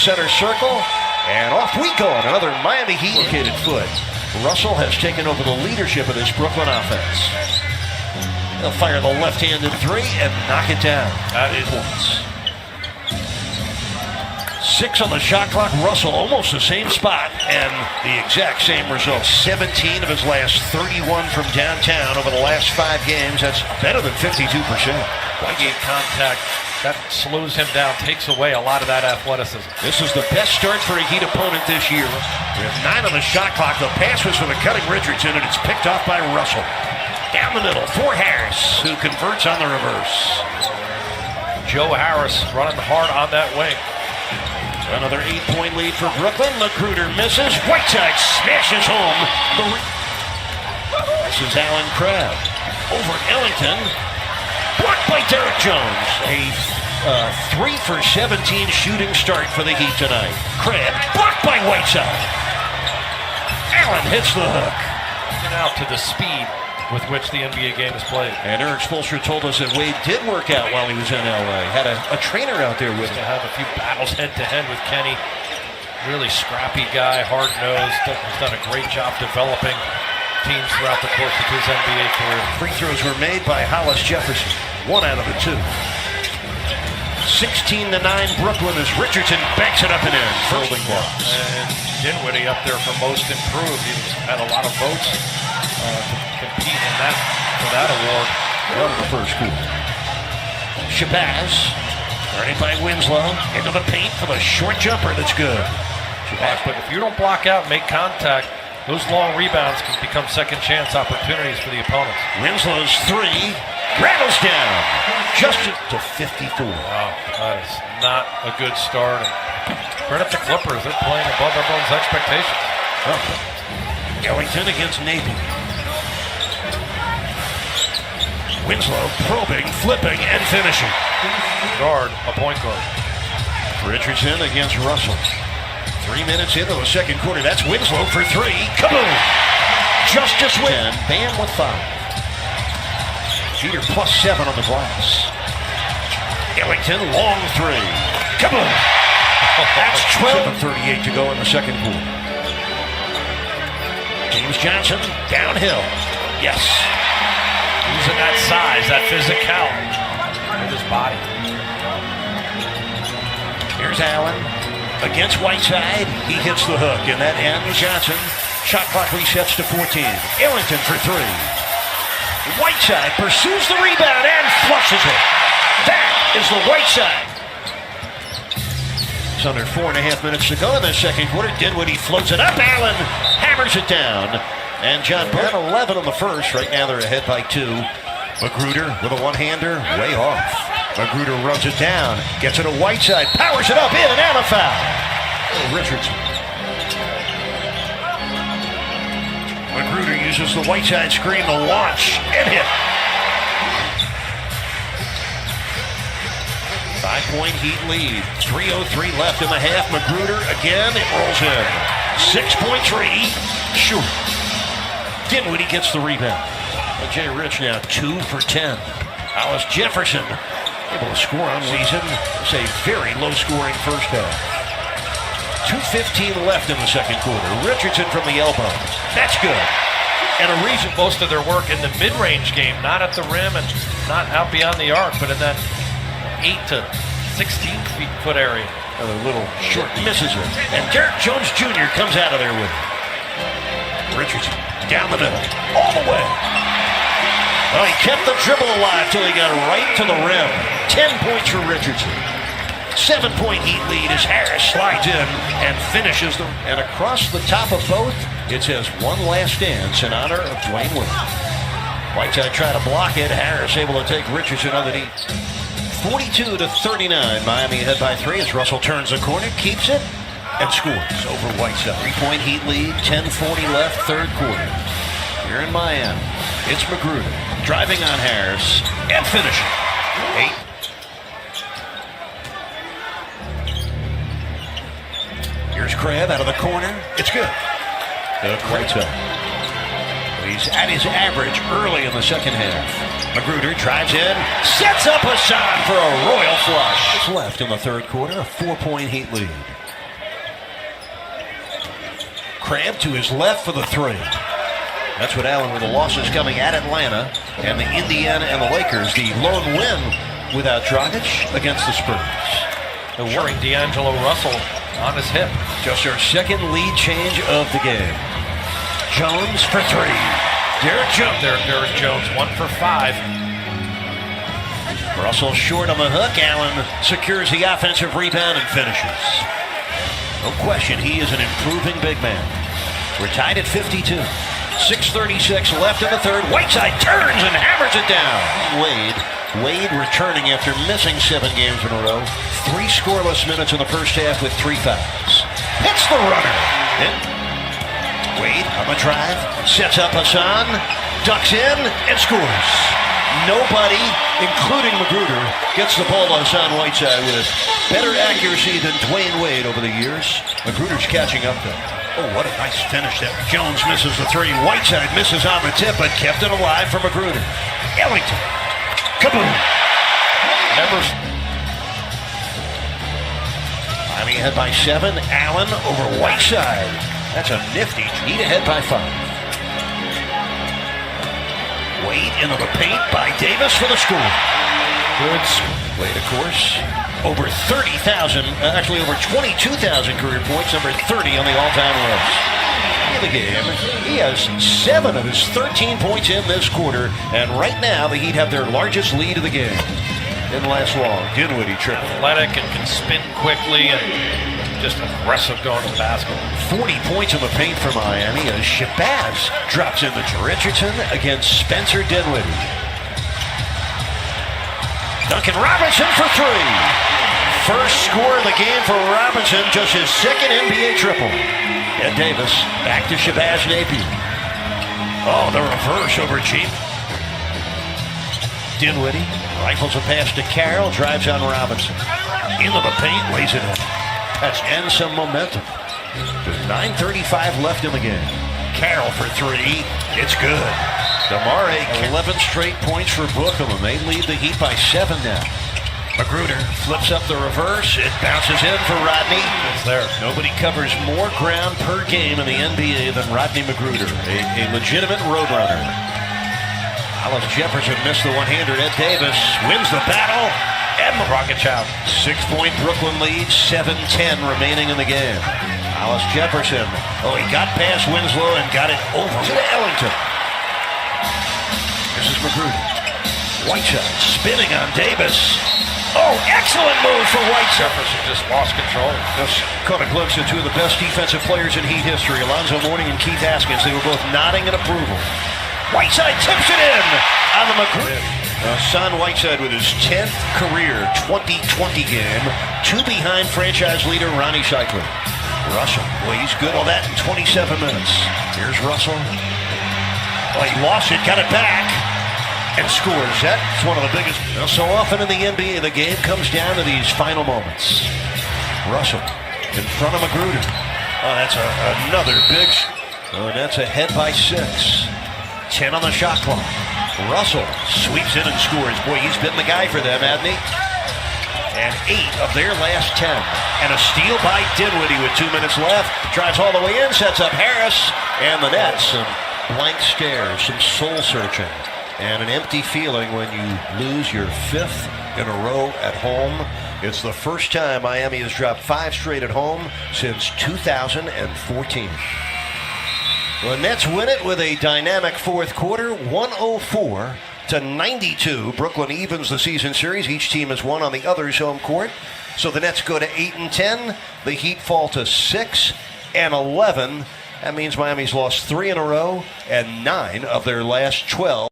center circle, and off we go on another Miami Heat located foot. Russell has taken over the leadership of this Brooklyn offense. They'll fire the left-handed three and knock it down. That is points. 6 on the shot clock. Russell almost the same spot and the exact same result. 17 of his last 31 from downtown over the last 5 games. That's better than 52%. One-game contact. That slows him down, takes away a lot of that athleticism. This is the best start for a Heat opponent this year. We have 9 on the shot clock. The pass was for the cutting Richardson, and it's picked off by Russell. Down the middle for Harris, who converts on the reverse. Joe Harris running hard on that wing. Another 8-point lead for Brooklyn. Magruder misses. Whiteside smashes home. This is Alan Crabb. Over Ellington. Blocked by Derek Jones. A 3 for 17 shooting start for the Heat tonight. Crabb blocked by Whiteside. Allen hits the hook. And out to the speed with which the NBA game is played. And Eric Spoelstra told us that Wade did work out while he was in LA. Had a trainer out there with him. To have a few battles head-to-head with Kenny. Really scrappy guy, hard-nosed. Has done a great job developing teams throughout the course of his NBA career. Free throws were made by Hollis Jefferson. 1 out of the 2. 16-9 Brooklyn as Richardson banks it up and in. Building blocks. And Dinwiddie up there for most improved. He's had a lot of votes to compete in that for that award. Well, the first quarter. Shabazz, earning by Winslow, into the paint for the short jumper. That's good. But if you don't block out, make contact, those long rebounds can become second chance opportunities for the opponents. Winslow's 3 rattles down, just to 54. Wow, that is not a good start. And credit the Clippers, they're playing above everyone's expectations. Ellington against Napier. Winslow probing, flipping, and finishing. Guard, a point guard. Richardson against Russell. 3 minutes into the second quarter. That's Winslow for 3. Kaboom! Justice win. Bam with 5. Jeter plus 7 on the glass. Ellington, long 3. Kaboom! That's 12:38 to go in the second quarter. James Johnson, downhill. Yes. Using that size, that physicality with his body. Here's Allen against Whiteside. He hits the hook, and that ends Johnson. Shot clock resets to 14. Ellington for 3. Whiteside pursues the rebound and flushes it. That is the Whiteside. It's under 4.5 minutes to go in the second quarter. Dinwiddie floats it up. Allen hammers it down. And John Byrne 11 on the first. Right now they're ahead by 2. Magruder with a one-hander, way off. Magruder rubs it down, gets it to Whiteside, powers it up, in and out of foul. Richardson. Magruder uses the Whiteside screen to launch and hit. 5-point Heat lead. 3:03 left in the half. Magruder again, it rolls in. 6.3, shoot. Dinwiddie gets the rebound. Jay Rich now 2 for 10. Hollis Jefferson able to score on season. It's a very low-scoring first half. 2:15 left in the second quarter. Richardson from the elbow. That's good. And a reason most of their work in the mid-range game, not at the rim and not out beyond the arc, but in that 8 to 16 foot area. A little short misses it. And Derek Jones Jr. comes out of there with it. Richardson down the middle, all the way. Well, he kept the dribble alive till he got right to the rim. 10 points for Richardson. 7-point Heat lead as Harris slides in and finishes them. And across the top of both, it says one last dance in honor of Dwayne Wade. Whiteside tried to block it. Harris able to take Richardson underneath. 42-39. Miami ahead by 3 as Russell turns the corner, keeps it, and scores over Whiteside. 3-point Heat lead, 10:40 left, third quarter. Here in Miami, it's Magruder driving on Harris and finishing. 8. Here's Crabb out of the corner. It's good. Whiteside. He's at his average early in the second half. Magruder drives in, sets up Hassan for a royal flush. It's left in the third quarter, a 4-point Heat lead. Crab to his left for the three. That's what Allen with the losses coming at Atlanta and the Indiana and the Lakers. The lone win without Dragic against the Spurs. Showing D'Angelo Russell on his hip. Just our second lead change of the game. Jones for three. Derek Jones 1 for 5. Russell short on the hook. Allen secures the offensive rebound and finishes. No question, he is an improving big man. We're tied at 52. 6:36 left in the third. Whiteside turns and hammers it down. Wade returning after missing 7 games in a row. 3 scoreless minutes in the first half with 3 fouls. Hits the runner. Wade on the drive. Sets up Hassan. Ducks in and scores. Nobody, including Magruder, gets the ball to Hassan Whiteside with better accuracy than Dwayne Wade over the years. Magruder's catching up though. Oh, what a nice finish there. Jones misses the 3. Whiteside misses on the tip, but kept it alive for Magruder. Ellington. Kaboom. Miami ahead by 7. Allen over Whiteside. That's a nifty heat ahead by 5. Wade into the paint by Davis for the score. Good. Wade, of course, over 30,000, actually over 22,000 career points, number 30 on the all-time list. In the game, he has 7 of his 13 points in this quarter, and right now the Heat have their largest lead of the game. Didn't last long. Dinwiddie triple. Athletic and can spin quickly and just aggressive going to the basket. 40 points in the paint for Miami as Shabazz drops into Richardson against Spencer Dinwiddie. Duncan Robinson for 3. First score of the game for Robinson, just his 2nd NBA triple. Ed Davis back to Shabazz Napier. Oh, the reverse over Jeep. Dinwiddie rifles a pass to Carroll, drives on Robinson. Into the paint, lays it in. That's and some momentum. There's 9:35 left in the game. Carroll for 3. It's good. DeMar 11 straight points for Brooklyn. They lead the Heat by 7 now. Magruder flips up the reverse. It bounces in for Rodney. It's there. Nobody covers more ground per game in the NBA than Rodney Magruder, a legitimate roadrunner. Alice Jefferson missed the one-hander. Ed Davis wins the battle. And Rockets out. 6-point Brooklyn lead, 7:10 remaining in the game. Alice Jefferson, he got past Winslow and got it over to Ellington. This is Magruder. Whiteside spinning on Davis. Oh, excellent move for Whiteside. Jefferson just lost control. Just caught a glimpse of 2 of the best defensive players in Heat history, Alonzo Mourning and Keith Haskins. They were both nodding in approval. Whiteside tips it in on the Magruder. Hassan Whiteside with his 10th career 2020 game, 2 behind franchise leader Ronnie Shikler. Russell, he's good on that in 27 minutes. Here's Russell. He lost it, got it back, and scores. That's one of the biggest. So often in the NBA, the game comes down to these final moments. Russell in front of Magruder. That's another big. And that's ahead by 6. 10 on the shot clock. Russell sweeps in and scores. Boy, he's been the guy for them, hasn't he? And 8 of their last 10. And a steal by Dinwiddie with 2 minutes left. Drives all the way in, sets up Harris. And the Nets, some blank stares, some soul searching. And an empty feeling when you lose your 5th in a row at home. It's the first time Miami has dropped 5 straight at home since 2014. The Nets win it with a dynamic 4th quarter, 104-92. Brooklyn evens the season series. Each team has won on the other's home court. So the Nets go to 8-10. The Heat fall to 6-11. That means Miami's lost 3 in a row and 9 of their last 12.